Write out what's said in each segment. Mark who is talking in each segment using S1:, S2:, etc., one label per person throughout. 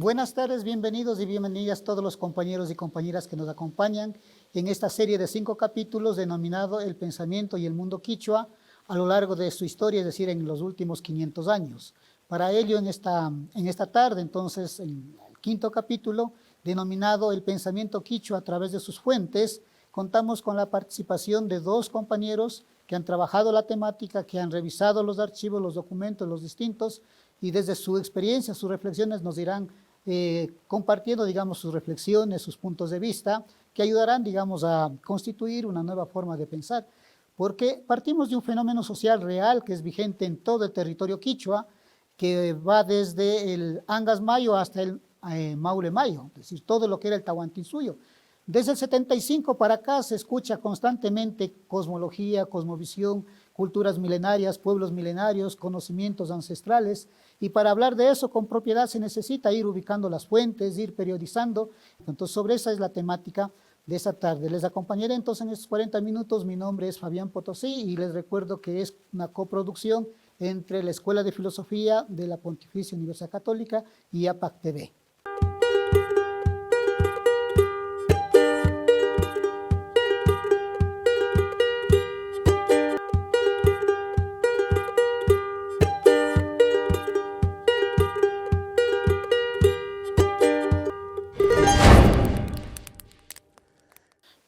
S1: Buenas tardes, bienvenidos y bienvenidas todos los compañeros y compañeras que nos acompañan en esta serie de 5 capítulos denominado El pensamiento y el mundo quichua a lo largo de su historia, es decir, en los últimos 500 años. Para ello, en esta tarde, entonces, en el 5.º capítulo, denominado El pensamiento quichua a través de sus fuentes, contamos con la participación de 2 compañeros que han trabajado la temática, que han revisado los archivos, los documentos, los distintos, y desde su experiencia, sus reflexiones nos irán compartiendo, digamos, sus reflexiones, sus puntos de vista, que ayudarán, digamos, a constituir una nueva forma de pensar, porque partimos de un fenómeno social real que es vigente en todo el territorio quichua, que va desde el Angas Mayo hasta el Maule Mayo, es decir, todo lo que era el Tahuantinsuyo. Desde el 75 para acá se escucha constantemente cosmología, cosmovisión, culturas milenarias, pueblos milenarios, conocimientos ancestrales, y para hablar de eso con propiedad se necesita ir ubicando las fuentes, ir periodizando. Entonces, sobre esa es la temática de esta tarde. Les acompañaré entonces en estos 40 minutos. Mi nombre es Fabián Potosí y les recuerdo que es una coproducción entre la Escuela de Filosofía de la Pontificia Universidad Católica y APAC TV.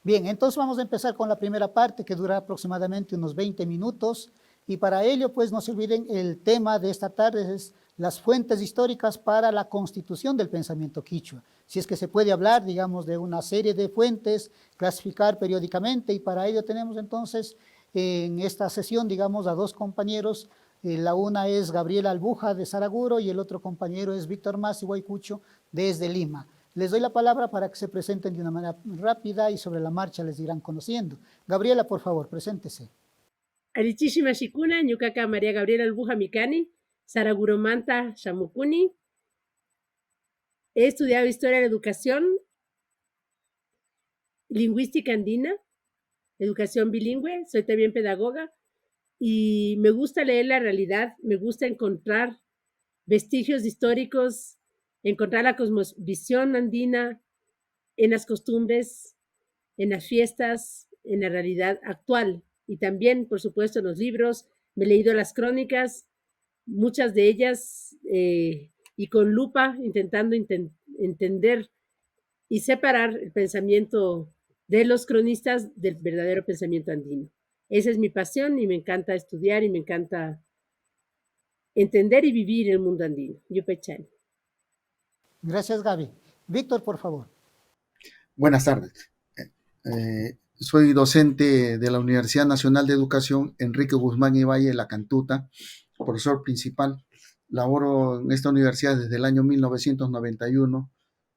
S1: Bien, entonces vamos a empezar con la primera parte que dura aproximadamente unos 20 minutos y para ello pues no se olviden el tema de esta tarde es las fuentes históricas para la constitución del pensamiento quichua. Si es que se puede hablar, digamos, de una serie de fuentes, clasificar periódicamente y para ello tenemos entonces en esta sesión, digamos, a 2 compañeros. La una es Gabriela Albuja de Saraguro y el otro compañero es Víctor Masi Guaycucho desde Lima. Les doy la palabra para que se presenten de una manera rápida y sobre la marcha les irán conociendo. Gabriela, por favor, preséntese.
S2: Arichishima Shikuna, Ñukaqa María Gabriela Albuja Mikani, Saraguromanta Shamukuni. He estudiado Historia de la Educación, Lingüística Andina, Educación Bilingüe, soy también pedagoga y me gusta leer la realidad, me gusta encontrar vestigios históricos, encontrar la cosmovisión andina en las costumbres, en las fiestas, en la realidad actual y también, por supuesto, en los libros. Me he leído las crónicas, muchas de ellas, y con lupa, intentando entender y separar el pensamiento de los cronistas del verdadero pensamiento andino. Esa es mi pasión y me encanta estudiar y me encanta entender y vivir el mundo andino. Yupechan.
S1: Gracias, Gaby. Víctor, por favor.
S3: Buenas tardes. Soy docente de la Universidad Nacional de Educación Enrique Guzmán y Valle, La Cantuta, profesor principal. Laboro en esta universidad desde el año 1991.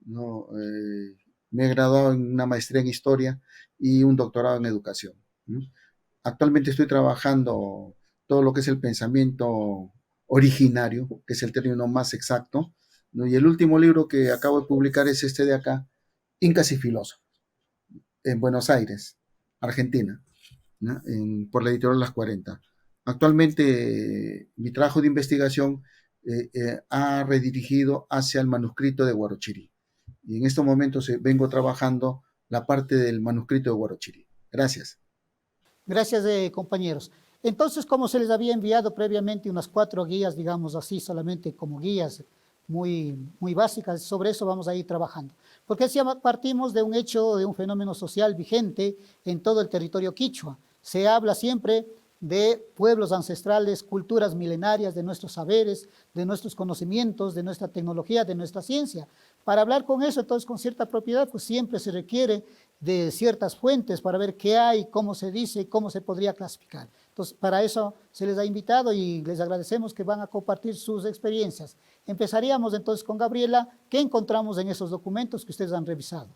S3: ¿No? Me he graduado en una maestría en Historia y un doctorado en Educación. ¿No? Actualmente estoy trabajando todo lo que es el pensamiento originario, que es el término más exacto, ¿no? Y el último libro que acabo de publicar es este de acá, Incas y Filósofos, en Buenos Aires, Argentina, ¿no? Por la editorial Las 40. Actualmente mi trabajo de investigación ha redirigido hacia el manuscrito de Huarochirí. Y en estos momentos vengo trabajando la parte del manuscrito de Huarochirí. Gracias.
S1: Gracias, compañeros. Entonces, como se les había enviado previamente unas 4 guías, digamos así, solamente como guías muy básicas, sobre eso vamos a ir trabajando. Porque si partimos de un hecho, de un fenómeno social vigente en todo el territorio quichua. Se habla siempre de pueblos ancestrales, culturas milenarias, de nuestros saberes, de nuestros conocimientos, de nuestra tecnología, de nuestra ciencia. Para hablar con eso, entonces, con cierta propiedad, pues siempre se requiere de ciertas fuentes para ver qué hay, cómo se dice y cómo se podría clasificar. Entonces, para eso se les ha invitado y les agradecemos que van a compartir sus experiencias. Empezaríamos entonces con Gabriela. ¿Qué encontramos en esos documentos que ustedes han revisado?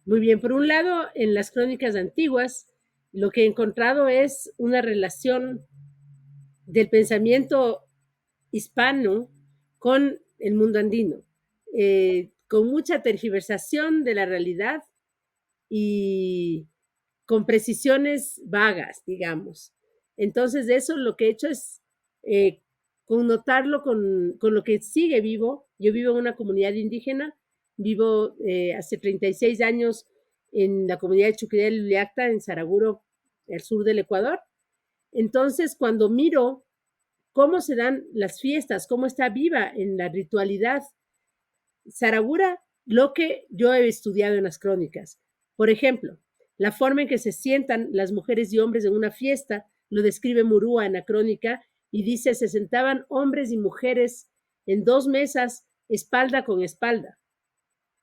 S2: Muy bien, por un lado, en las crónicas antiguas, lo que he encontrado es una relación del pensamiento hispano con el mundo andino, con mucha tergiversación de la realidad y con precisiones vagas, digamos. Entonces, de eso lo que he hecho es connotarlo con lo que sigue vivo. Yo vivo en una comunidad indígena, vivo hace 36 años en la comunidad de Chuquidá y Luliacta, en Saraguro, al sur del Ecuador. Entonces, cuando miro cómo se dan las fiestas, cómo está viva en la ritualidad Saragura, lo que yo he estudiado en las crónicas. Por ejemplo, la forma en que se sientan las mujeres y hombres en una fiesta, lo describe Murúa en la crónica, y dice, se sentaban hombres y mujeres en 2 mesas, espalda con espalda.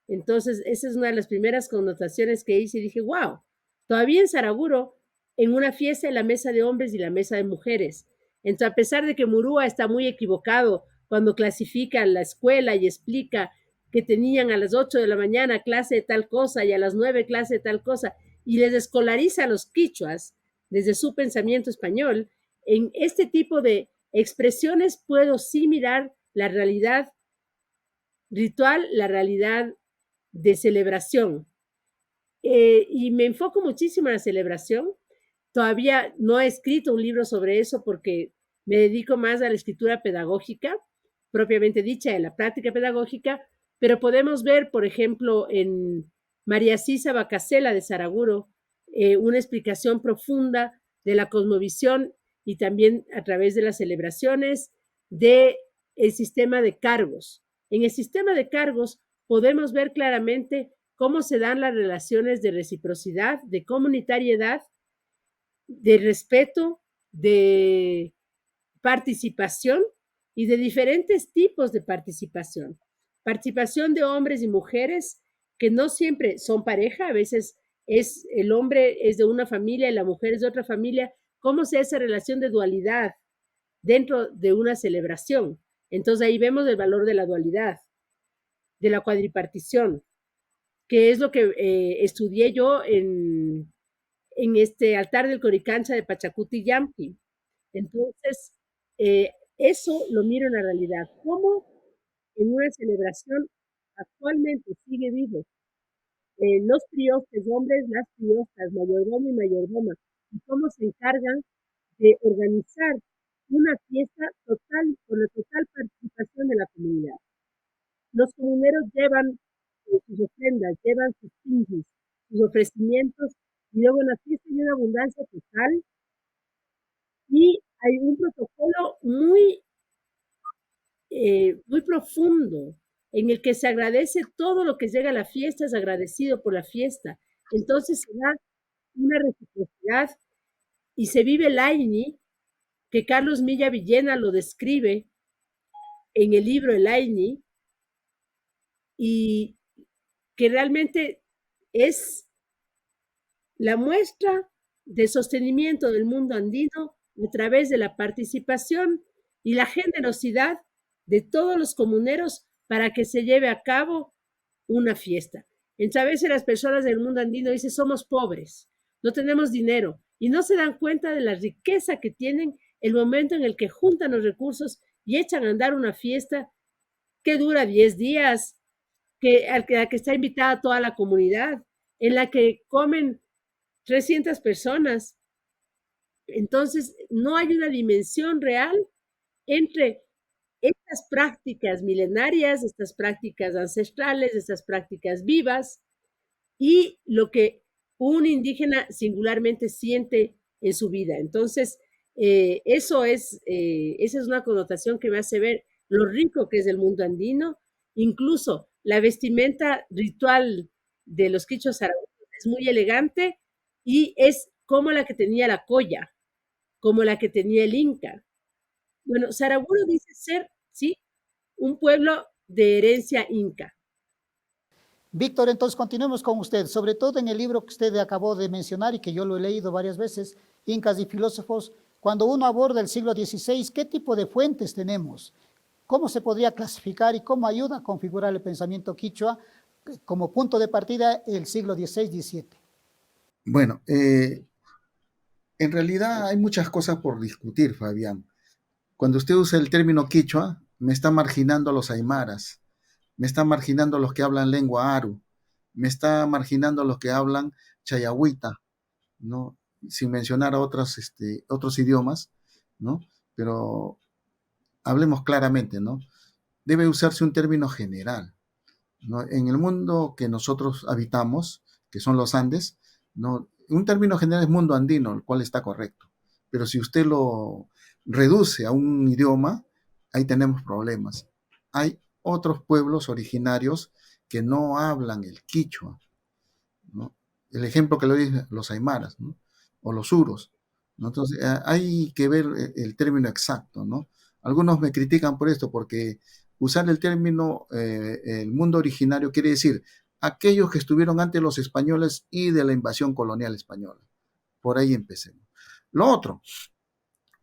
S2: Entonces, esa es una de las primeras connotaciones que hice y dije, wow, todavía en Saraguro, en una fiesta, en la mesa de hombres y la mesa de mujeres. Entonces, a pesar de que Murúa está muy equivocado cuando clasifica la escuela y explica que tenían a las 8 de la mañana clase de tal cosa y a las 9 clase de tal cosa, y les escolariza a los quichuas desde su pensamiento español, en este tipo de expresiones puedo sí mirar la realidad ritual, la realidad de celebración. Y me enfoco muchísimo en la celebración. Todavía no he escrito un libro sobre eso porque me dedico más a la escritura pedagógica, propiamente dicha, de la práctica pedagógica, pero podemos ver, por ejemplo, en María Sisa Bacasela de Saraguro, una explicación profunda de la cosmovisión y también a través de las celebraciones del sistema de cargos. En el sistema de cargos podemos ver claramente cómo se dan las relaciones de reciprocidad, de comunitariedad, de respeto, de participación y de diferentes tipos de participación. Participación de hombres y mujeres que no siempre son pareja, a veces es el hombre es de una familia y la mujer es de otra familia. ¿Cómo se hace esa relación de dualidad dentro de una celebración? Entonces ahí vemos el valor de la dualidad, de la cuadripartición, que es lo que estudié yo en este altar del Coricancha de Pachacuti Yampi. Entonces, eso lo miro en la realidad. ¿Cómo en una celebración actualmente sigue vivo? Los priostes, hombres, las priostas, mayordomo y mayordoma, y cómo se encargan de organizar una fiesta total, con la total participación de la comunidad. Los comuneros llevan sus ofrendas, llevan sus pingis, sus ofrecimientos, y luego la fiesta y una abundancia total, y hay un protocolo muy profundo en el que se agradece todo lo que llega a la fiesta, es agradecido por la fiesta. Entonces se da una reciprocidad y se vive el Aini, que Carlos Milla Villena lo describe en el libro El Aini, y que realmente es la muestra de sostenimiento del mundo andino a través de la participación y la generosidad de todos los comuneros para que se lleve a cabo una fiesta. A veces las personas del mundo andino dicen, somos pobres, no tenemos dinero, y no se dan cuenta de la riqueza que tienen el momento en el que juntan los recursos y echan a andar una fiesta que dura 10 días, a la que está invitada toda la comunidad, en la que comen 300 personas. Entonces, no hay una dimensión real entre estas prácticas milenarias, estas prácticas ancestrales, estas prácticas vivas y lo que un indígena singularmente siente en su vida. Entonces, esa es una connotación que me hace ver lo rico que es el mundo andino. Incluso la vestimenta ritual de los quichos zaragozos es muy elegante y es como la que tenía la Colla, como la que tenía el Inca. Bueno, Saraguro dice ser, sí, un pueblo de herencia inca.
S1: Víctor, entonces continuemos con usted, sobre todo en el libro que usted acabó de mencionar y que yo lo he leído varias veces, Incas y Filósofos. Cuando uno aborda el siglo XVI, ¿qué tipo de fuentes tenemos? ¿Cómo se podría clasificar y cómo ayuda a configurar el pensamiento quichua como punto de partida el siglo XVI-XVII?
S3: Bueno, en realidad hay muchas cosas por discutir, Fabián. Cuando usted usa el término quichua, me está marginando a los aymaras, me está marginando a los que hablan lengua aru, me está marginando a los que hablan chayahuita, ¿no? Sin mencionar a otros idiomas, ¿no? Pero hablemos claramente, ¿no? Debe usarse un término general, ¿no? En el mundo que nosotros habitamos, que son los Andes, ¿no? Un término general es mundo andino, el cual está correcto. Pero si usted lo reduce a un idioma, ahí tenemos problemas. Hay otros pueblos originarios que no hablan el quichua, ¿no? El ejemplo que le doy es los aymaras, ¿no? O los suros, ¿no? Entonces, hay que ver el término exacto, ¿no? Algunos me critican por esto, porque usar el término el mundo originario quiere decir aquellos que estuvieron antes de los españoles y de la invasión colonial española. Por ahí empecemos. Lo otro,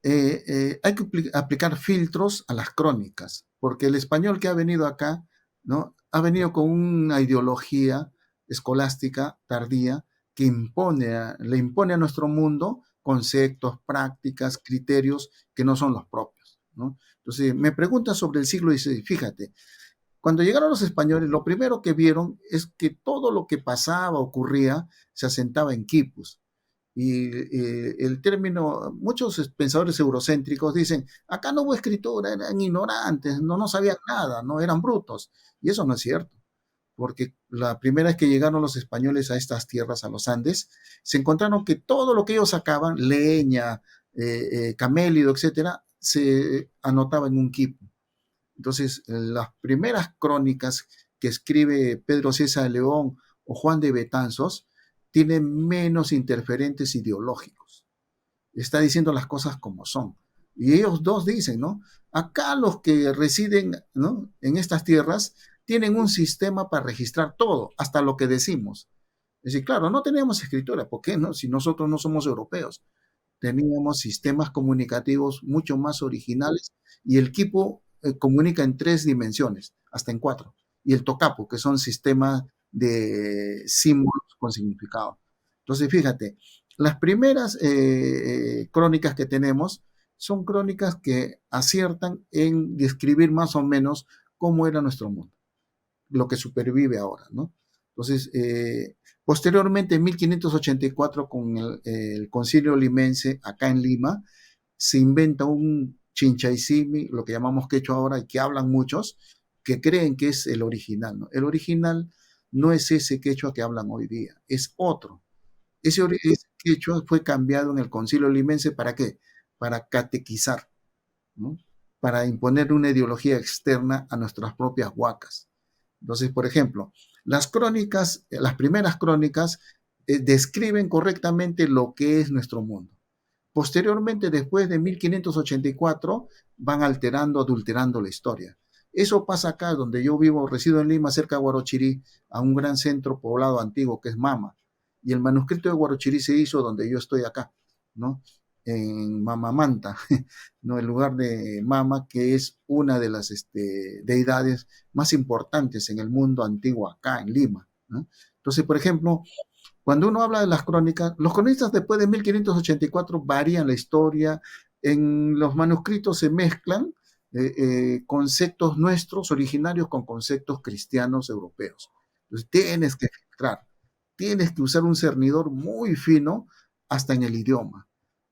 S3: hay que aplicar filtros a las crónicas, porque el español que ha venido acá, ¿no? Ha venido con una ideología escolástica tardía que le impone a nuestro mundo conceptos, prácticas, criterios que no son los propios, ¿no? Entonces, me pregunta sobre el siglo XVI. Fíjate, cuando llegaron los españoles, lo primero que vieron es que todo lo que pasaba, ocurría, se asentaba en quipus. Y el término, muchos pensadores eurocéntricos dicen, acá no hubo escritura, eran ignorantes, no sabían nada, no eran brutos. Y eso no es cierto, porque la primera vez que llegaron los españoles a estas tierras, a los Andes, se encontraron que todo lo que ellos sacaban, leña, camélido, etcétera, se anotaba en un quipu. Entonces, las primeras crónicas que escribe Pedro César de León o Juan de Betanzos tienen menos interferentes ideológicos. Está diciendo las cosas como son. Y ellos dos dicen, ¿no? Acá los que residen, ¿no?, en estas tierras tienen un sistema para registrar todo, hasta lo que decimos. Es decir, claro, no teníamos escritura. ¿Por qué no? Si nosotros no somos europeos. Teníamos sistemas comunicativos mucho más originales y el quipu comunica en 3 dimensiones, hasta en 4. Y el tocapo, que son sistemas de símbolos con significado. Entonces, fíjate, las primeras crónicas que tenemos son crónicas que aciertan en describir más o menos cómo era nuestro mundo, lo que supervive ahora, ¿no? Entonces, posteriormente, en 1584, con el Concilio Limense, acá en Lima, se inventa un chinchaizimi, lo que llamamos quechua ahora, y que hablan muchos, que creen que es el original, ¿no? El original no es ese quechua que hablan hoy día, es otro. Ese quechua fue cambiado en el Concilio Limense, ¿para qué? Para catequizar, ¿no? Para imponer una ideología externa a nuestras propias huacas. Entonces, por ejemplo, las crónicas, las primeras crónicas, describen correctamente lo que es nuestro mundo. Posteriormente, después de 1584, van alterando, adulterando la historia. Eso pasa acá, donde yo vivo, resido en Lima, cerca de Huarochirí, a un gran centro poblado antiguo que es Mama. Y el manuscrito de Huarochirí se hizo donde yo estoy acá, ¿no? En Mamamanta, ¿no? El lugar de Mama, que es una de las deidades más importantes en el mundo antiguo acá en Lima, ¿no? Entonces, por ejemplo, cuando uno habla de las crónicas, los cronistas después de 1584 varían la historia, en los manuscritos se mezclan conceptos nuestros originarios con conceptos cristianos europeos. Entonces tienes que filtrar, tienes que usar un cernidor muy fino hasta en el idioma.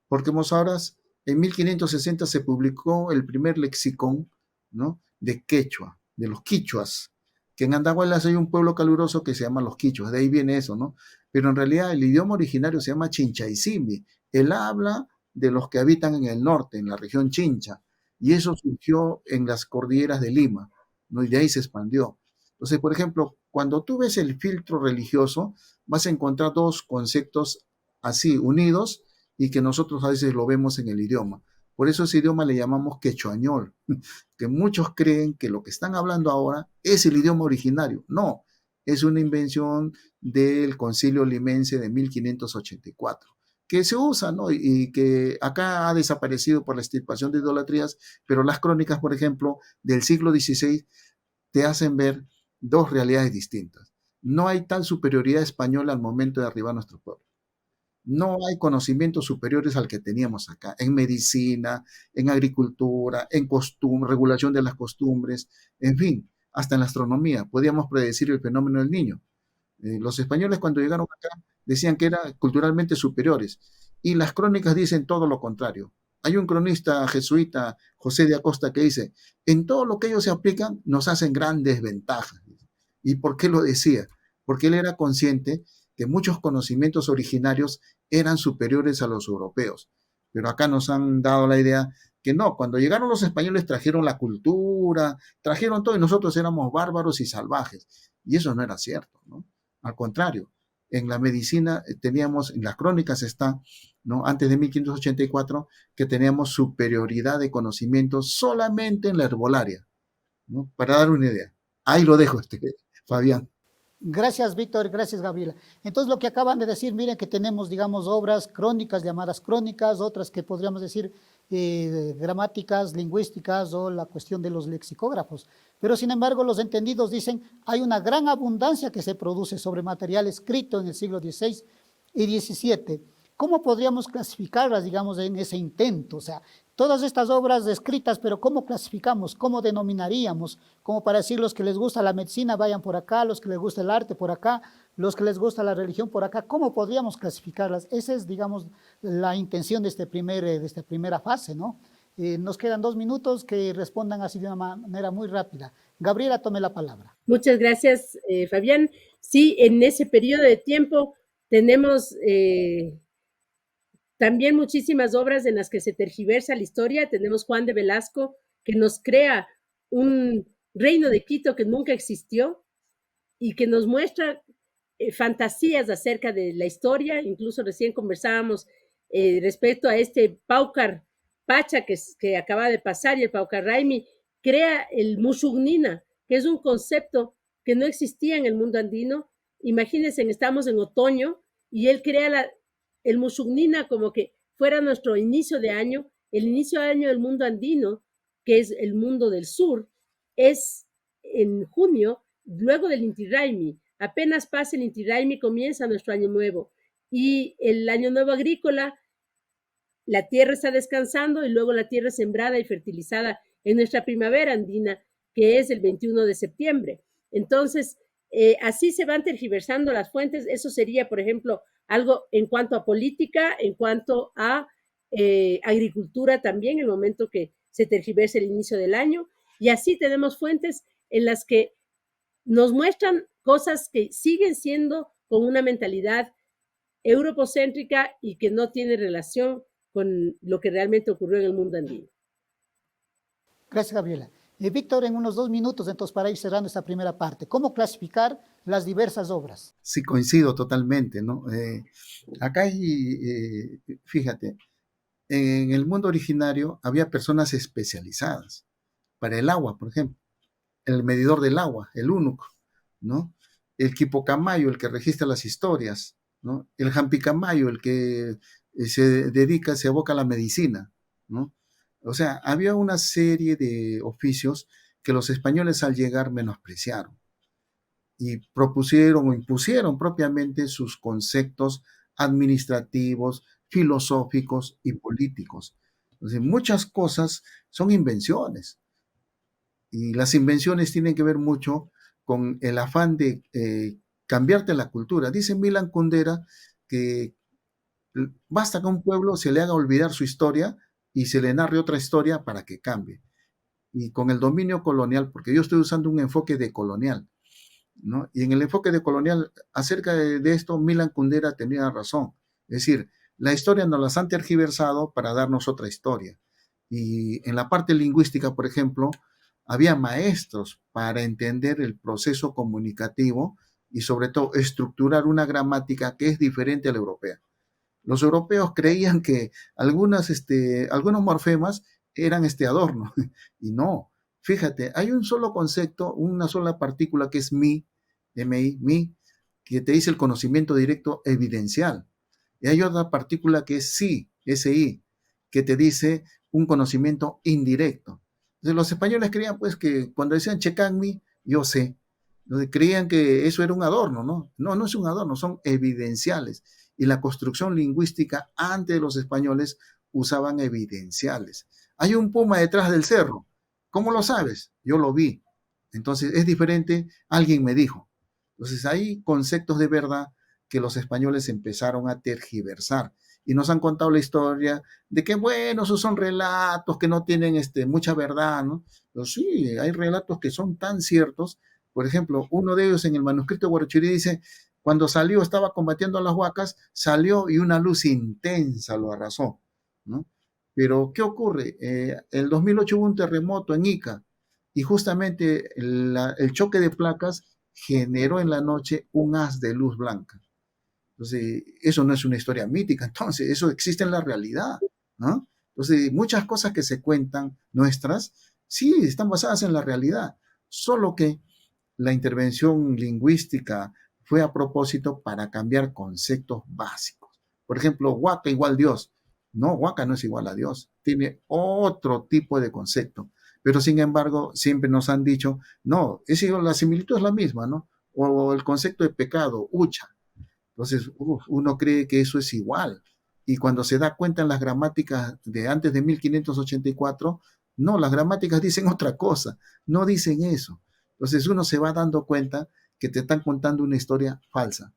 S3: Porque Mozart, en 1560 se publicó el primer lexicón, ¿no?, de quechua, de los quichuas, que en Andahuaylas hay un pueblo caluroso que se llama los quichuas, de ahí viene eso, ¿no? Pero en realidad el idioma originario se llama chinchaizimi, el habla de los que habitan en el norte, en la región Chincha, y eso surgió en las cordilleras de Lima, ¿no? Y de ahí se expandió. Entonces, por ejemplo, cuando tú ves el filtro religioso, vas a encontrar dos conceptos así unidos y que nosotros a veces lo vemos en el idioma. Por eso ese idioma le llamamos quechuañol, que muchos creen que lo que están hablando ahora es el idioma originario. No, es una invención del Concilio Limense de 1584, que se usa, ¿no? Y que acá ha desaparecido por la extirpación de idolatrías, pero las crónicas, por ejemplo, del siglo XVI, te hacen ver dos realidades distintas. No hay tal superioridad española al momento de arribar a nuestro pueblo. No hay conocimientos superiores al que teníamos acá, en medicina, en agricultura, en regulación de las costumbres, en fin, hasta en la astronomía. Podíamos predecir el fenómeno del niño. Los españoles cuando llegaron acá decían que eran culturalmente superiores y las crónicas dicen todo lo contrario. Hay un cronista jesuita, José de Acosta, que dice, en todo lo que ellos se aplican nos hacen grandes ventajas. ¿Y por qué lo decía? Porque él era consciente que muchos conocimientos originarios eran superiores a los europeos. Pero acá nos han dado la idea que no, cuando llegaron los españoles trajeron la cultura, trajeron todo y nosotros éramos bárbaros y salvajes. Y eso no era cierto, ¿no? Al contrario, en la medicina teníamos, en las crónicas está, ¿no? Antes de 1584, que teníamos superioridad de conocimientos solamente en la herbolaria, ¿no? Para dar una idea. Ahí lo dejo, Fabián.
S1: Gracias, Víctor, gracias, Gabriela. Entonces, lo que acaban de decir, miren que tenemos, digamos, obras crónicas llamadas crónicas, otras que podríamos decir gramáticas, lingüísticas o la cuestión de los lexicógrafos. Pero, sin embargo, los entendidos dicen, hay una gran abundancia que se produce sobre material escrito en el siglo XVI y XVII. ¿Cómo podríamos clasificarlas, digamos, en ese intento? O sea, todas estas obras escritas, pero ¿cómo clasificamos? ¿Cómo denominaríamos? Como para decir, los que les gusta la medicina vayan por acá, los que les gusta el arte por acá, los que les gusta la religión por acá. ¿Cómo podríamos clasificarlas? Esa es, digamos, la intención de, de esta primera fase, ¿no? Nos quedan 2 minutos que respondan así de una manera muy rápida. Gabriela, tome la palabra.
S2: Muchas gracias, Fabián. Sí, en ese periodo de tiempo tenemos también muchísimas obras en las que se tergiversa la historia. Tenemos Juan de Velasco, que nos crea un reino de Quito que nunca existió y que nos muestra fantasías acerca de la historia. Incluso recién conversábamos respecto a este Paucar Pacha que acaba de pasar, y el Paucar Raimi crea el Musugnina, que es un concepto que no existía en el mundo andino. Imagínense, estamos en otoño y él crea el Musugnina como que fuera nuestro inicio de año. El inicio de año del mundo andino, que es el mundo del sur, es en junio, luego del Inti Raymi. Apenas pasa el Inti Raymi, comienza nuestro año nuevo. Y el año nuevo agrícola, la tierra está descansando y luego la tierra es sembrada y fertilizada en nuestra primavera andina, que es el 21 de septiembre. Entonces, así se van tergiversando las fuentes. Eso sería, por ejemplo, algo en cuanto a política, en cuanto a agricultura también, el momento que se tergiverse el inicio del año. Y así tenemos fuentes en las que nos muestran cosas que siguen siendo con una mentalidad europocéntrica y que no tiene relación con lo que realmente ocurrió en el mundo andino.
S1: Gracias, Gabriela. Víctor, en unos 2 minutos, entonces, para ir cerrando esta primera parte, ¿cómo clasificar las diversas obras?
S3: Sí, coincido totalmente, ¿no? Acá hay, fíjate, en el mundo originario había personas especializadas para el agua, por ejemplo, el medidor del agua, el UNUC, ¿no? El Quipocamayo, el que registra las historias, ¿no? El Jampicamayo, el que se aboca a la medicina, ¿no? O sea, había una serie de oficios que los españoles al llegar menospreciaron y propusieron o impusieron propiamente sus conceptos administrativos, filosóficos y políticos. Entonces, muchas cosas son invenciones y las invenciones tienen que ver mucho con el afán de cambiarte la cultura. Dice Milan Kundera que basta que a un pueblo se le haga olvidar su historia y se le narre otra historia para que cambie. Y con el dominio colonial, porque yo estoy usando un enfoque de colonial, ¿no? Y en el enfoque de colonial, acerca de esto, Milan Kundera tenía razón. Es decir, la historia nos las han tergiversado para darnos otra historia. Y en la parte lingüística, por ejemplo, había maestros para entender el proceso comunicativo y sobre todo estructurar una gramática que es diferente a la europea. Los europeos creían que algunos morfemas eran adorno, y no. Fíjate, hay un solo concepto, una sola partícula que es mi, mi, que te dice el conocimiento directo evidencial. Y hay otra partícula que es si, si, que te dice un conocimiento indirecto. Entonces los españoles creían pues que cuando decían checanmi, yo sé. Entonces, creían que eso era un adorno, ¿no? No, no es un adorno, son evidenciales. Y la construcción lingüística antes de los españoles usaban evidenciales. Hay un puma detrás del cerro. ¿Cómo lo sabes? Yo lo vi. Entonces es diferente, alguien me dijo. Entonces hay conceptos de verdad que los españoles empezaron a tergiversar. y nos han contado la historia de que, bueno, esos son relatos que no tienen mucha verdad, ¿no? Pero sí, hay relatos que son tan ciertos. Por ejemplo, uno de ellos en el manuscrito de Huarochirí dice, cuando salió, estaba combatiendo a las huacas, salió y una luz intensa lo arrasó, ¿no? Pero, ¿qué ocurre? El 2008 hubo un terremoto en Ica y justamente el choque de placas generó en la noche un haz de luz blanca. Entonces, eso no es una historia mítica, entonces, eso existe en la realidad, ¿no? Entonces, muchas cosas que se cuentan nuestras, sí, están basadas en la realidad, solo que la intervención lingüística fue a propósito para cambiar conceptos básicos. Por ejemplo, Huaca igual Dios. No, Huaca no es igual a Dios, tiene otro tipo de concepto. Pero sin embargo, siempre nos han dicho, no, la similitud es la misma, ¿no? O el concepto de pecado, ucha. Entonces, uno cree que eso es igual. Y cuando se da cuenta en las gramáticas de antes de 1584, no, las gramáticas dicen otra cosa, no dicen eso. Entonces uno se va dando cuenta que te están contando una historia falsa.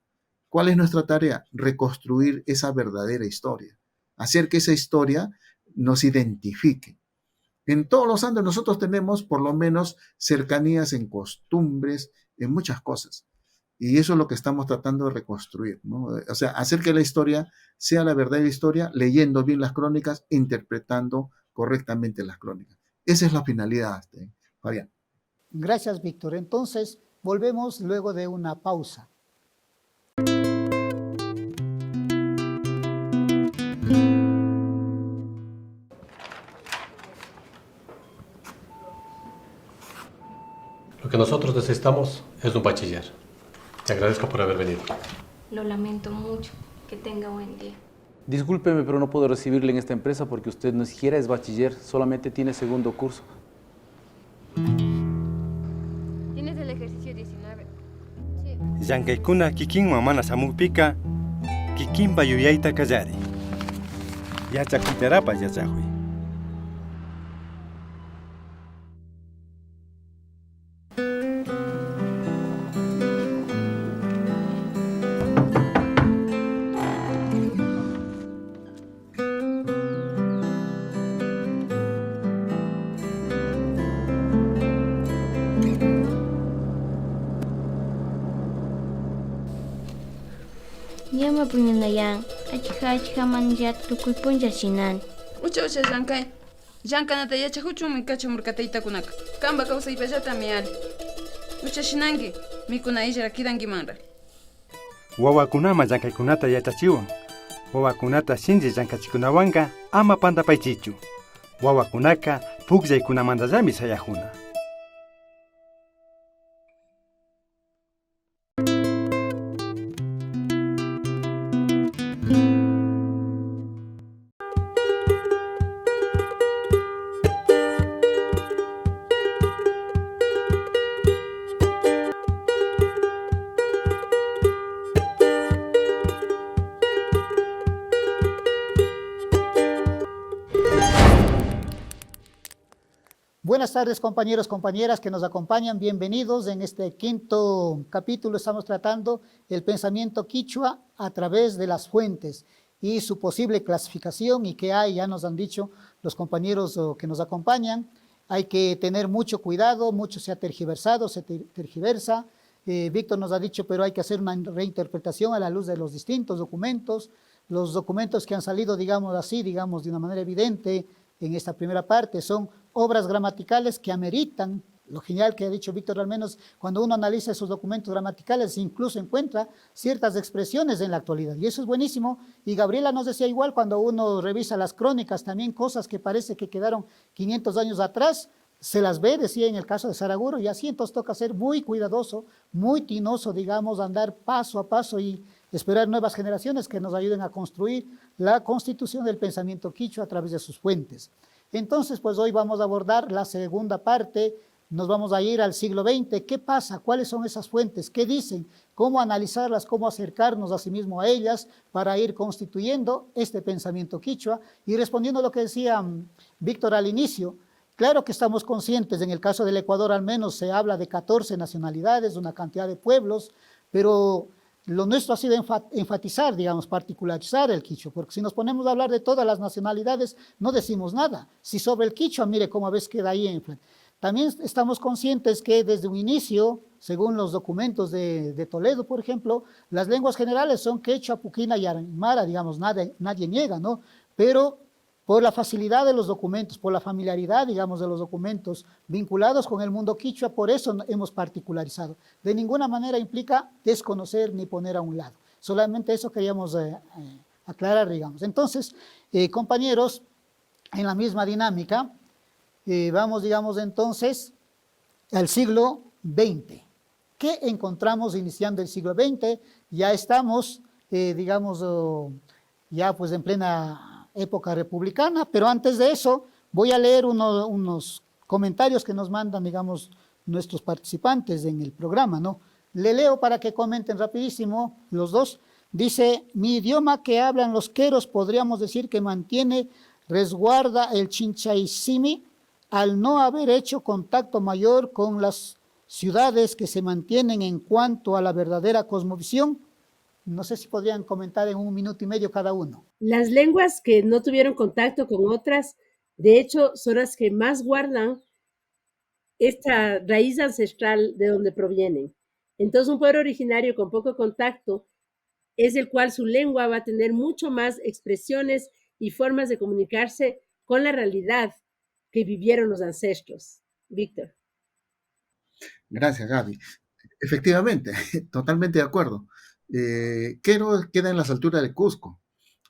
S3: ¿Cuál es nuestra tarea? Reconstruir esa verdadera historia. Hacer que esa historia nos identifique. En todos los Andes nosotros tenemos por lo menos cercanías en costumbres, en muchas cosas. Y eso es lo que estamos tratando de reconstruir, ¿no? O sea, hacer que la historia sea la verdadera historia, leyendo bien las crónicas, interpretando correctamente las crónicas. Esa es la finalidad, Fabián.
S1: Gracias, Víctor. Entonces, volvemos luego de una pausa.
S4: Lo que nosotros necesitamos es un bachiller. Te agradezco por haber venido.
S5: Lo lamento mucho. Que tenga buen día.
S6: Discúlpeme, pero no puedo recibirle en esta empresa porque usted ni siquiera es bachiller, solamente tiene segundo curso.
S7: Tienes el ejercicio 19. Sí.
S8: Llank'aykuna kikinman mana samukpika kikinpa yuyayta kallari. Yachakuytarapas yachakuy.
S7: Llama puñunayan. Achika manilla tukuy puncha shinan.
S9: Ucha llankay. Llankanata yachakuchunmi kachamurkataytakunaka. Kamba kawsaypallata miyari. Ucha shinanki. Mikuna illa kidankimanra.
S8: Wawakunama llankaykunata yachachiwan. Wawakunata shinchi llankachikunawanqa ama pantapaychichu. Wawakunaka pukllaykunamantallami sayajuna.
S1: Buenas tardes, compañeros, compañeras que nos acompañan. Bienvenidos. En este quinto capítulo estamos tratando el pensamiento quichua a través de las fuentes y su posible clasificación y qué hay, ya nos han dicho los compañeros que nos acompañan. Hay que tener mucho cuidado, mucho se ha tergiversado, se tergiversa. Víctor nos ha dicho, pero hay que hacer una reinterpretación a la luz de los distintos documentos. Los documentos que han salido, digamos así, digamos de una manera evidente en esta primera parte, son obras gramaticales que ameritan, lo genial que ha dicho Víctor, al menos cuando uno analiza esos documentos gramaticales, incluso encuentra ciertas expresiones en la actualidad, y eso es buenísimo. Y Gabriela nos decía igual, cuando uno revisa las crónicas, también cosas que parece que quedaron 500 años atrás, se las ve, decía en el caso de Saraguro, y así entonces toca ser muy cuidadoso, muy tinoso, digamos, andar paso a paso y esperar nuevas generaciones que nos ayuden a construir la constitución del pensamiento quichua a través de sus fuentes. Entonces, pues hoy vamos a abordar la segunda parte, nos vamos a ir al siglo XX. ¿Qué pasa? ¿Cuáles son esas fuentes? ¿Qué dicen? ¿Cómo analizarlas? ¿Cómo acercarnos a sí mismo a ellas para ir constituyendo este pensamiento quichua? Y respondiendo a lo que decía Víctor al inicio, claro que estamos conscientes, en el caso del Ecuador al menos se habla de 14 nacionalidades, una cantidad de pueblos, pero lo nuestro ha sido enfatizar, digamos, particularizar el quichua, porque si nos ponemos a hablar de todas las nacionalidades, no decimos nada. Si sobre el quichua, mire cómo a veces queda ahí. También estamos conscientes que desde un inicio, según los documentos de Toledo, por ejemplo, las lenguas generales son quechua, puquina y aymara, digamos, nadie niega, ¿no? Pero por la facilidad de los documentos, por la familiaridad, digamos, de los documentos vinculados con el mundo quichua, por eso hemos particularizado. De ninguna manera implica desconocer ni poner a un lado. Solamente eso queríamos aclarar, digamos. Entonces, compañeros, en la misma dinámica, vamos, digamos, entonces, al siglo XX. ¿Qué encontramos iniciando el siglo XX? Ya estamos, digamos, ya pues en plena época republicana, pero antes de eso voy a leer unos comentarios que nos mandan, digamos, nuestros participantes en el programa, ¿no? Le leo para que comenten rapidísimo los dos. Dice, mi idioma que hablan los queros podríamos decir que mantiene, resguarda el chinchaisimi al no haber hecho contacto mayor con las ciudades que se mantienen en cuanto a la verdadera cosmovisión. No sé si podrían comentar en 1 minuto y medio cada uno.
S2: Las lenguas que no tuvieron contacto con otras, de hecho, son las que más guardan esta raíz ancestral de donde provienen. Entonces, un pueblo originario con poco contacto es el cual su lengua va a tener mucho más expresiones y formas de comunicarse con la realidad que vivieron los ancestros. Víctor.
S3: Gracias, Gaby. Efectivamente, totalmente de acuerdo. Quero queda en las alturas de Cusco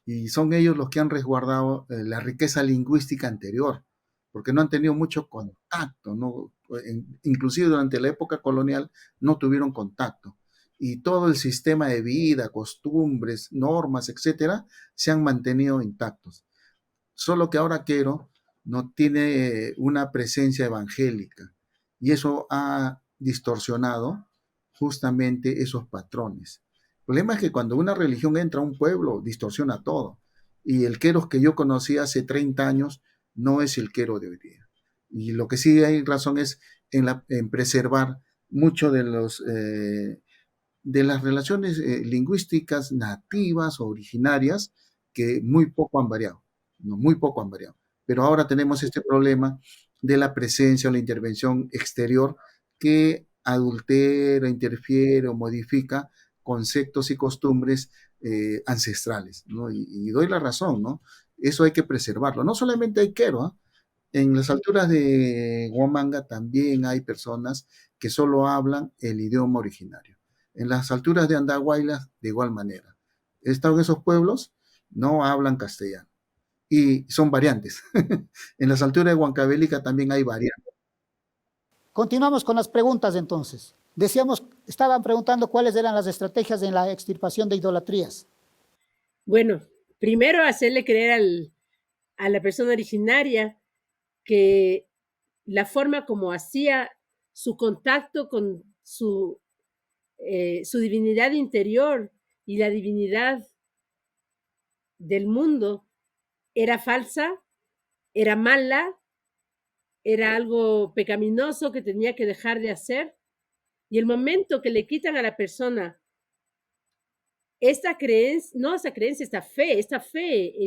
S3: y son ellos los que han resguardado la riqueza lingüística anterior, porque no han tenido mucho contacto, ¿no? Inclusive durante la época colonial no tuvieron contacto y todo el sistema de vida, costumbres, normas, etcétera, se han mantenido intactos. Solo que ahora Quero no tiene una presencia evangélica y eso ha distorsionado justamente esos patrones. El problema es que cuando una religión entra a un pueblo, distorsiona todo. Y el Queros que yo conocí hace 30 años no es el Quero de hoy día. Y lo que sí hay razón es en preservar mucho de las relaciones lingüísticas nativas o originarias que muy poco han variado, ¿no? Muy poco han variado. Pero ahora tenemos este problema de la presencia o la intervención exterior que adultera, interfiere o modifica conceptos y costumbres ancestrales, ¿no? Y doy la razón, ¿no? Eso hay que preservarlo. No solamente hay Quero, ¿eh? En las alturas de Huamanga también hay personas que solo hablan el idioma originario. En las alturas de Andahuaylas, de igual manera. He estado en esos pueblos, no hablan castellano. Y son variantes. En las alturas de Huancavelica también hay variantes.
S1: Continuamos con las preguntas entonces. Decíamos, estaban preguntando cuáles eran las estrategias en la extirpación de idolatrías.
S2: Bueno, primero hacerle creer a la persona originaria que la forma como hacía su contacto con su divinidad interior y la divinidad del mundo era falsa, era mala, era algo pecaminoso que tenía que dejar de hacer. Y el momento que le quitan a la persona esta creencia, no esa creencia, esta fe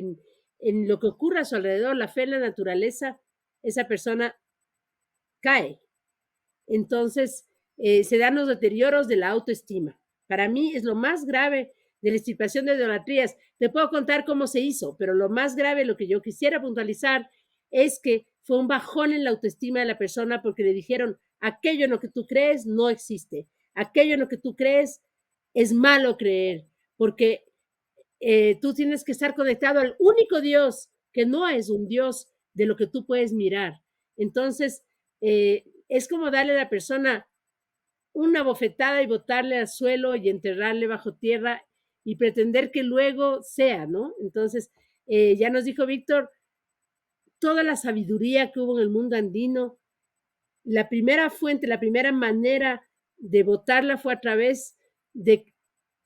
S2: en lo que ocurre a su alrededor, la fe en la naturaleza, esa persona cae. Entonces, se dan los deterioros de la autoestima. Para mí es lo más grave de la extirpación de idolatrías. Te puedo contar cómo se hizo, pero lo más grave, lo que yo quisiera puntualizar, es que fue un bajón en la autoestima de la persona porque le dijeron, aquello en lo que tú crees no existe, aquello en lo que tú crees es malo creer, porque tú tienes que estar conectado al único Dios, que no es un Dios de lo que tú puedes mirar. Entonces, es como darle a la persona una bofetada y botarle al suelo y enterrarle bajo tierra y pretender que luego sea, ¿no? Entonces, ya nos dijo Víctor, toda la sabiduría que hubo en el mundo andino, la primera fuente, la primera manera de botarla fue a través de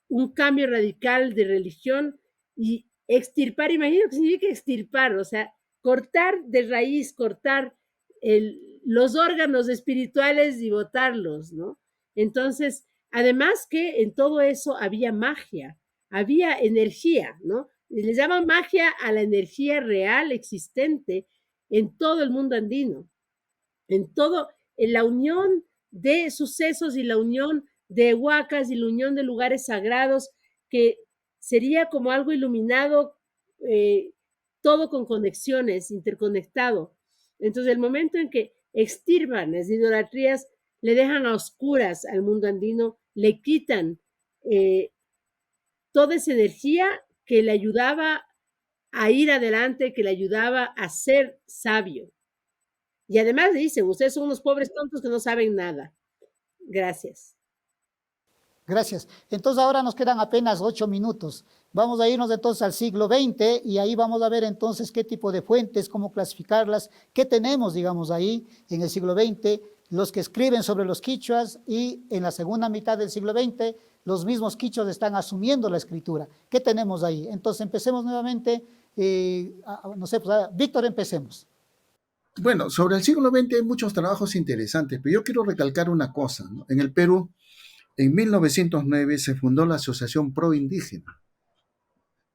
S2: un cambio radical de religión y extirpar, imagino que significa extirpar, o sea, cortar de raíz, cortar los órganos espirituales y botarlos, ¿no? Entonces, Además que en todo eso había magia, había energía, ¿no? Y les llaman magia a la energía real existente en todo el mundo andino, en la unión de sucesos y la unión de huacas y la unión de lugares sagrados, que sería como algo iluminado, todo con conexiones, interconectado. Entonces, el momento en que extirpan las idolatrías, le dejan a oscuras al mundo andino, le quitan toda esa energía que le ayudaba a ir adelante, que le ayudaba a ser sabio. Y además dicen, ustedes son unos pobres tontos que no saben nada. Gracias.
S1: Gracias. Entonces ahora nos quedan apenas 8 minutos. Vamos a irnos entonces al siglo XX y ahí vamos a ver entonces qué tipo de fuentes, cómo clasificarlas, qué tenemos, digamos, ahí en el siglo XX, los que escriben sobre los quichuas, y en la segunda mitad del siglo XX los mismos quichuas están asumiendo la escritura. ¿Qué tenemos ahí? Entonces empecemos nuevamente, no sé, pues, Víctor, empecemos.
S3: Bueno, sobre el siglo XX hay muchos trabajos interesantes, pero yo quiero recalcar una cosa, ¿no? En el Perú, en 1909 se fundó la Asociación Pro Indígena,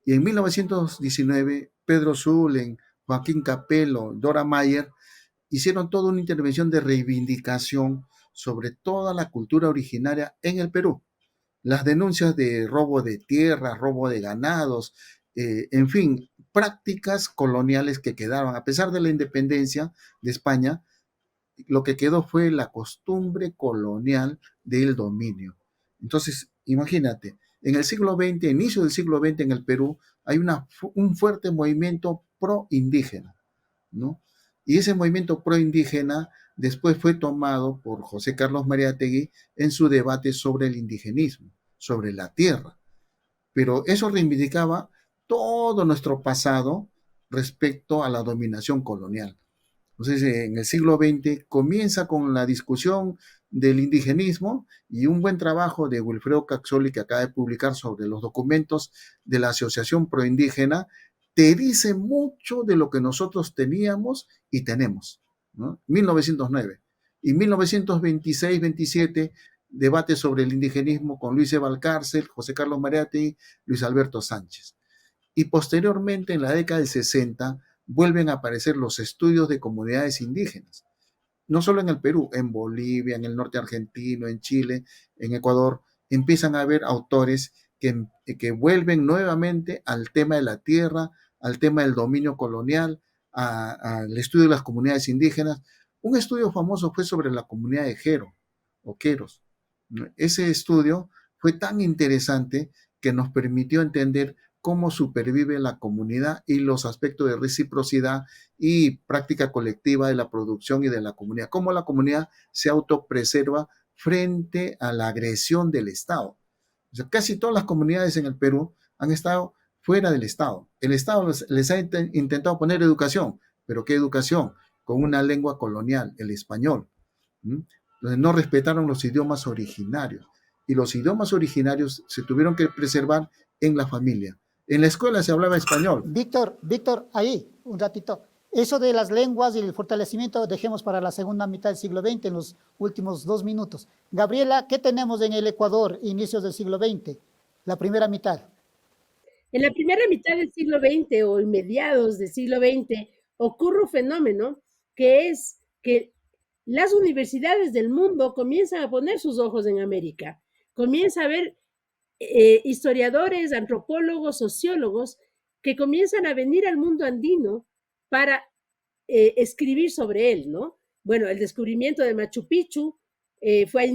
S3: y en 1919 Pedro Zulen, Joaquín Capello, Dora Mayer hicieron toda una intervención de reivindicación sobre toda la cultura originaria en el Perú. Las denuncias de robo de tierras, robo de ganados, en fin, prácticas coloniales que quedaron, a pesar de la independencia de España, lo que quedó fue la costumbre colonial del dominio. Entonces, imagínate, en el siglo XX, inicio del siglo XX en el Perú, hay un fuerte movimiento pro-indígena, ¿no? Y ese movimiento pro-indígena después fue tomado por José Carlos Mariátegui en su debate sobre el indigenismo, sobre la tierra. Pero eso reivindicaba todo nuestro pasado respecto a la dominación colonial. Entonces, en el siglo XX comienza con la discusión del indigenismo, y un buen trabajo de Wilfredo Caxoli, que acaba de publicar sobre los documentos de la Asociación Proindígena, te dice mucho de lo que nosotros teníamos y tenemos, ¿no? 1909. Y 1926-27, debate sobre el indigenismo con Luis E. Valcárcel, José Carlos Mariátegui, Luis Alberto Sánchez. Y posteriormente, en la década del 60, vuelven a aparecer los estudios de comunidades indígenas, no solo en el Perú, en Bolivia, en el norte argentino, en Chile, en Ecuador. Empiezan a haber autores que vuelven nuevamente al tema de la tierra, al tema del dominio colonial, al estudio de las comunidades indígenas. Un estudio famoso fue sobre la comunidad de Jero, o Queros. Ese estudio fue tan interesante que nos permitió entender cómo supervive la comunidad y los aspectos de reciprocidad y práctica colectiva de la producción y de la comunidad, cómo la comunidad se autopreserva frente a la agresión del Estado. O sea, casi todas las comunidades en el Perú han estado fuera del Estado. El Estado les ha intentado poner educación, pero ¿qué educación? Con una lengua colonial, el español. Entonces no respetaron los idiomas originarios, y los idiomas originarios se tuvieron que preservar en la familia. En la escuela se hablaba español.
S1: Víctor, ahí, un ratito. Eso de las lenguas y el fortalecimiento dejemos para la segunda mitad del siglo XX, en los últimos 2 minutos. Gabriela, ¿qué tenemos en el Ecuador, inicios del siglo XX? La primera mitad.
S2: En la primera mitad del siglo XX o en mediados del siglo XX ocurre un fenómeno que es que las universidades del mundo comienzan a poner sus ojos en América. Comienza a haber historiadores, antropólogos, sociólogos que comienzan a venir al mundo andino para escribir sobre él, ¿no? Bueno, el descubrimiento de Machu Picchu fue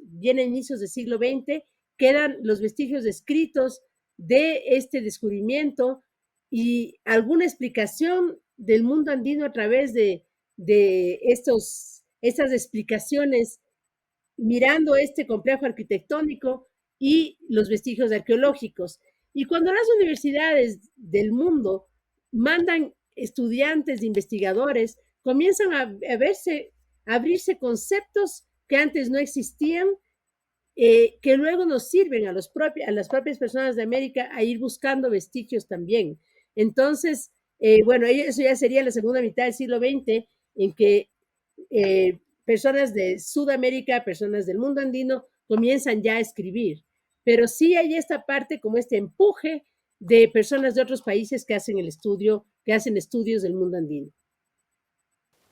S2: viene a inicios del siglo XX, quedan los vestigios escritos de este descubrimiento y alguna explicación del mundo andino a través de estas explicaciones, mirando este complejo arquitectónico y los vestigios arqueológicos. Y cuando las universidades del mundo mandan estudiantes, investigadores, comienzan a abrirse conceptos que antes no existían, que luego nos sirven a las propias personas de América a ir buscando vestigios también. Entonces, bueno, eso ya sería la segunda mitad del siglo XX, en que personas de Sudamérica, personas del mundo andino, comienzan ya a escribir. Pero sí hay esta parte como este empuje de personas de otros países que hacen el estudio, que hacen estudios del mundo andino.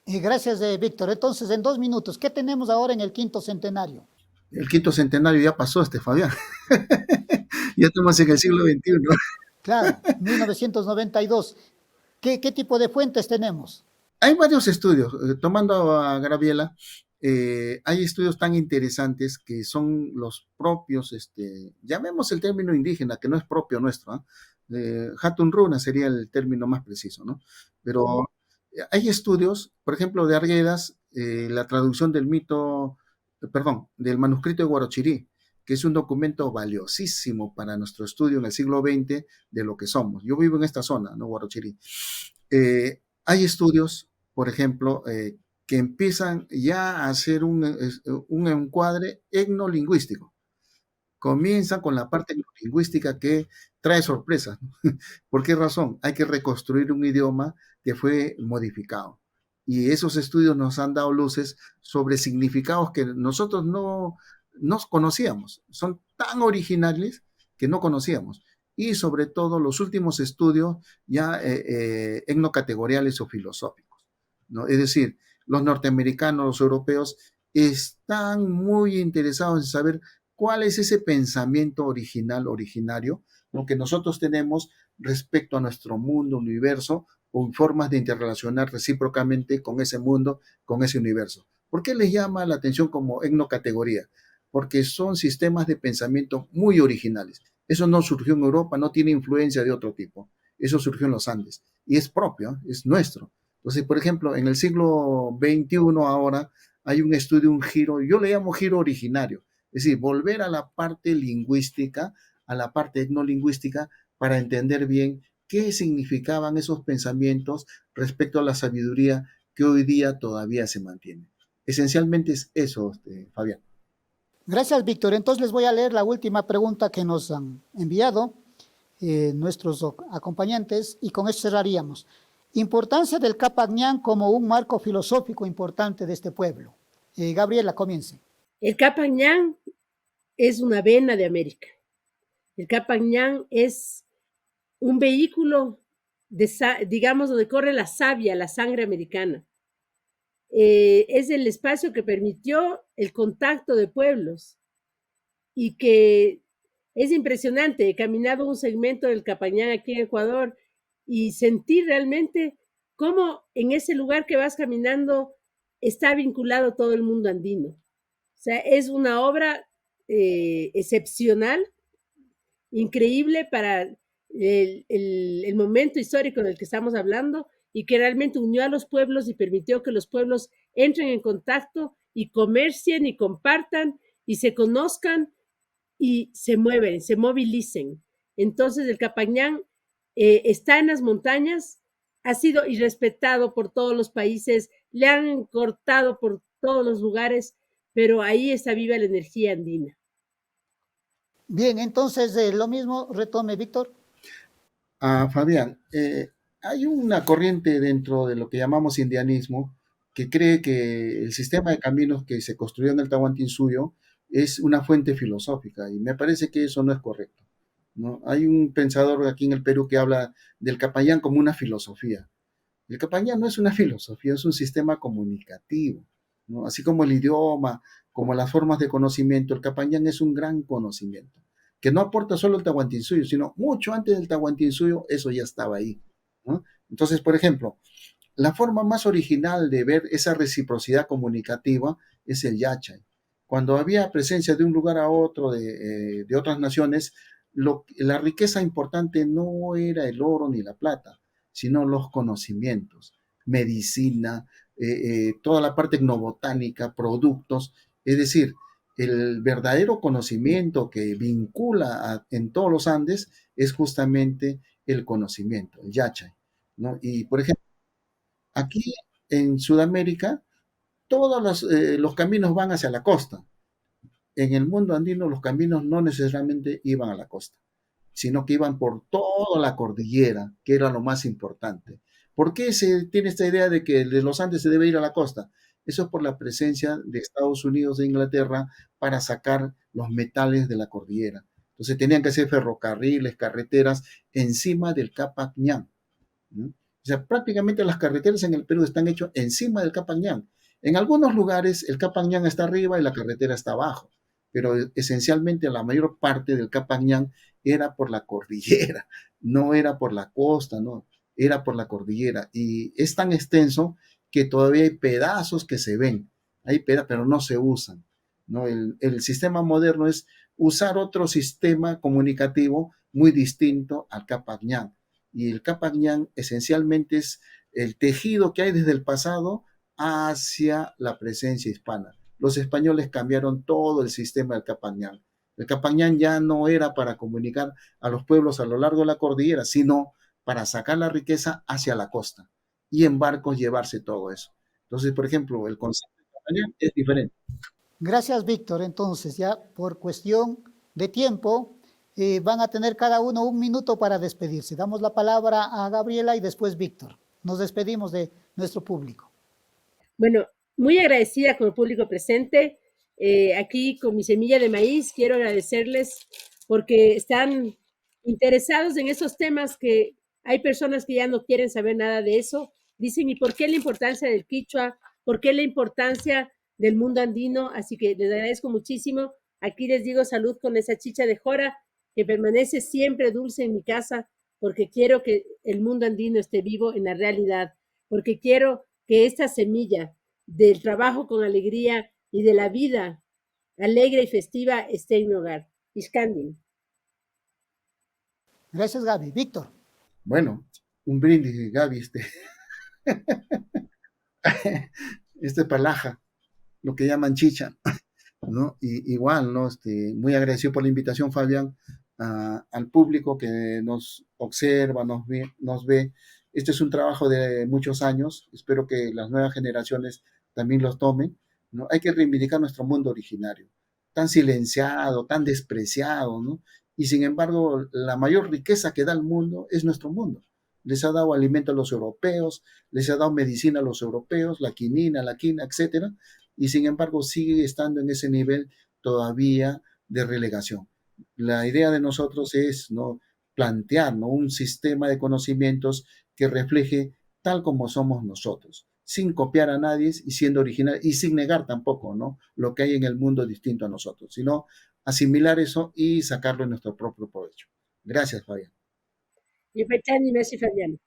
S1: Y gracias, Víctor. Entonces, en 2 minutos, ¿qué tenemos ahora en el 5º centenario?
S3: El 5º centenario ya pasó, Fabián. Ya estamos en el siglo XXI.
S1: Claro, 1992. ¿Qué tipo de fuentes tenemos?
S3: Hay varios estudios, tomando a Graviela, hay estudios tan interesantes que son los propios, llamemos el término indígena, que no es propio nuestro, Hatun Runa sería el término más preciso, ¿no? Pero hay estudios, por ejemplo, de Arguedas, la traducción del del manuscrito de Guarochirí, que es un documento valiosísimo para nuestro estudio en el siglo XX de lo que somos. Yo vivo en esta zona, ¿no? Guarochirí. Hay estudios, por ejemplo, que empiezan ya a hacer un encuadre etnolingüístico. Comienzan con la parte etnolingüística que trae sorpresas. ¿Por qué razón? Hay que reconstruir un idioma que fue modificado. Y esos estudios nos han dado luces sobre significados que nosotros no conocíamos. Son tan originales que no conocíamos. Y sobre todo los últimos estudios ya etnocategoriales o filosóficos, ¿no? Es decir, los norteamericanos, los europeos, están muy interesados en saber cuál es ese pensamiento originario, lo que nosotros tenemos respecto a nuestro mundo, universo, o formas de interrelacionar recíprocamente con ese mundo, con ese universo. ¿Por qué les llama la atención como etnocategoría? Porque son sistemas de pensamiento muy originales. Eso no surgió en Europa, no tiene influencia de otro tipo. Eso surgió en los Andes y es propio, es nuestro. Entonces, por ejemplo, en el siglo XXI ahora hay un estudio, un giro, yo le llamo giro originario, es decir, volver a la parte lingüística, a la parte etnolingüística, para entender bien qué significaban esos pensamientos respecto a la sabiduría que hoy día todavía se mantiene. Esencialmente es eso, Fabián.
S1: Gracias, Víctor. Entonces les voy a leer la última pregunta que nos han enviado nuestros acompañantes y con esto cerraríamos. Importancia del Capac-Ñan como un marco filosófico importante de este pueblo. Gabriela, comience.
S2: El Capac-Ñan es una vena de América. El Capac-Ñan es un vehículo, digamos, donde corre la savia, la sangre americana. Es el espacio que permitió el contacto de pueblos y que es impresionante. He caminado un segmento del Capac-Ñan aquí en Ecuador y sentí realmente cómo en ese lugar que vas caminando está vinculado todo el mundo andino. O sea, es una obra excepcional, increíble para el momento histórico en el que estamos hablando y que realmente unió a los pueblos y permitió que los pueblos entren en contacto y comercien y compartan y se conozcan y se mueven, se movilicen. Entonces el Capac-Ñan está en las montañas, ha sido irrespetado por todos los países, le han cortado por todos los lugares, pero ahí está viva la energía andina.
S1: Bien, entonces lo mismo retome, Víctor.
S3: Fabián, hay una corriente dentro de lo que llamamos indianismo que cree que el sistema de caminos que se construyó en el Tahuantinsuyo es una fuente filosófica y me parece que eso no es correcto, ¿no? Hay un pensador aquí en el Perú que habla del Capayán como una filosofía. El Capayán no es una filosofía, es un sistema comunicativo, ¿no? Así como el idioma, como las formas de conocimiento, el Capayán es un gran conocimiento que no aporta solo el Tahuantinsuyo, sino mucho antes del Tahuantinsuyo, eso ya estaba ahí, ¿no? Entonces, por ejemplo, la forma más original de ver esa reciprocidad comunicativa es el yachay. Cuando había presencia de un lugar a otro de otras naciones, la riqueza importante no era el oro ni la plata, sino los conocimientos, medicina, toda la parte etnobotánica, productos, es decir, el verdadero conocimiento que vincula en todos los Andes es justamente el conocimiento, el yachay, ¿no? Y, por ejemplo, aquí en Sudamérica, todos los caminos van hacia la costa. En el mundo andino los caminos no necesariamente iban a la costa, sino que iban por toda la cordillera, que era lo más importante. ¿Por qué se tiene esta idea de que de los Andes se debe ir a la costa? Eso es por la presencia de Estados Unidos e Inglaterra para sacar los metales de la cordillera. Entonces tenían que hacer ferrocarriles, carreteras encima del Capac Ñan. ¿Mm? O sea, prácticamente las carreteras en el Perú están hechas encima del Capac Ñan. En algunos lugares el Capac Ñan está arriba y la carretera está abajo, pero esencialmente la mayor parte del Capac Ñan era por la cordillera, no era por la costa, no, era por la cordillera. Y es tan extenso que todavía hay pedazos que se ven, hay pedazos, pero no se usan, ¿no? El sistema moderno es usar otro sistema comunicativo muy distinto al Capac Ñan. Y el Capac Ñan esencialmente es el tejido que hay desde el pasado hacia la presencia hispana. Los españoles cambiaron todo el sistema del Capac Ñan. El Capac Ñan ya no era para comunicar a los pueblos a lo largo de la cordillera, sino para sacar la riqueza hacia la costa y en barcos llevarse todo eso. Entonces, por ejemplo, el concepto de Capac Ñan es diferente.
S1: Gracias, Víctor. Entonces, ya por cuestión de tiempo, van a tener cada uno 1 minuto para despedirse. Damos la palabra a Gabriela y después Víctor. Nos despedimos de nuestro público.
S2: Bueno, muy agradecida con el público presente. Aquí con mi semilla de maíz quiero agradecerles porque están interesados en esos temas que hay personas que ya no quieren saber nada de eso. Dicen, ¿y por qué la importancia del quichua? ¿Por qué la importancia del mundo andino? Así que les agradezco muchísimo. Aquí les digo salud con esa chicha de jora que permanece siempre dulce en mi casa porque quiero que el mundo andino esté vivo en la realidad, porque quiero que esta semilla del trabajo con alegría y de la vida alegre y festiva esté en mi hogar. Iskandin.
S1: Gracias, Gaby. Víctor.
S3: Bueno, un brindis, Gaby, este palaja, lo que llaman chicha, ¿no? Y, igual, ¿no? Muy agradecido por la invitación, Fabián, al público que nos observa, nos ve. Este es un trabajo de muchos años, espero que las nuevas generaciones también los tomen, ¿no? Hay que reivindicar nuestro mundo originario, tan silenciado, tan despreciado, ¿no? Y sin embargo, la mayor riqueza que da el mundo es nuestro mundo. Les ha dado alimento a los europeos, les ha dado medicina a los europeos, la quinina, la quina, etcétera, y sin embargo sigue estando en ese nivel todavía de relegación. La idea de nosotros es, ¿no?, plantear, ¿no?, un sistema de conocimientos que refleje tal como somos nosotros, sin copiar a nadie y siendo original y sin negar tampoco, ¿no?, lo que hay en el mundo distinto a nosotros, sino asimilar eso y sacarlo en nuestro propio provecho. Gracias, Fabián.
S2: Y Pechani, merci, Fabián.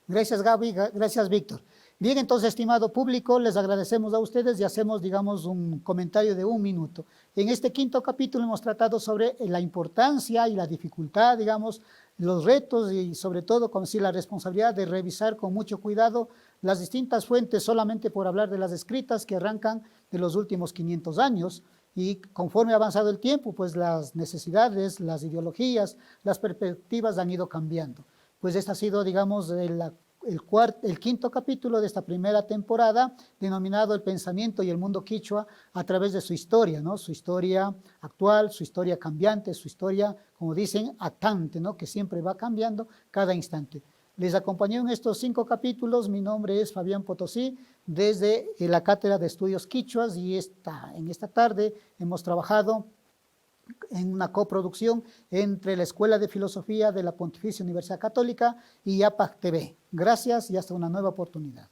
S1: Gracias, Gaby. Gracias, Víctor. Bien, entonces, estimado público, les agradecemos a ustedes y hacemos, digamos, un comentario de 1 minuto. En este 5º capítulo hemos tratado sobre la importancia y la dificultad, digamos, los retos y sobre todo con sí la responsabilidad de revisar con mucho cuidado las distintas fuentes, solamente por hablar de las escritas que arrancan de los últimos 500 años. Y conforme ha avanzado el tiempo, pues las necesidades, las ideologías, las perspectivas han ido cambiando. Pues este ha sido, digamos, el 5º capítulo de esta primera temporada, denominado El pensamiento y el mundo quichua a través de su historia, ¿no? Su historia actual, su historia cambiante, su historia, como dicen, actante, ¿no?, que siempre va cambiando cada instante. Les acompañé en estos 5 capítulos. Mi nombre es Fabián Potosí, desde la Cátedra de Estudios Quichuas, y en esta tarde hemos trabajado en una coproducción entre la Escuela de Filosofía de la Pontificia Universidad Católica y APAC TV. Gracias y hasta una nueva oportunidad.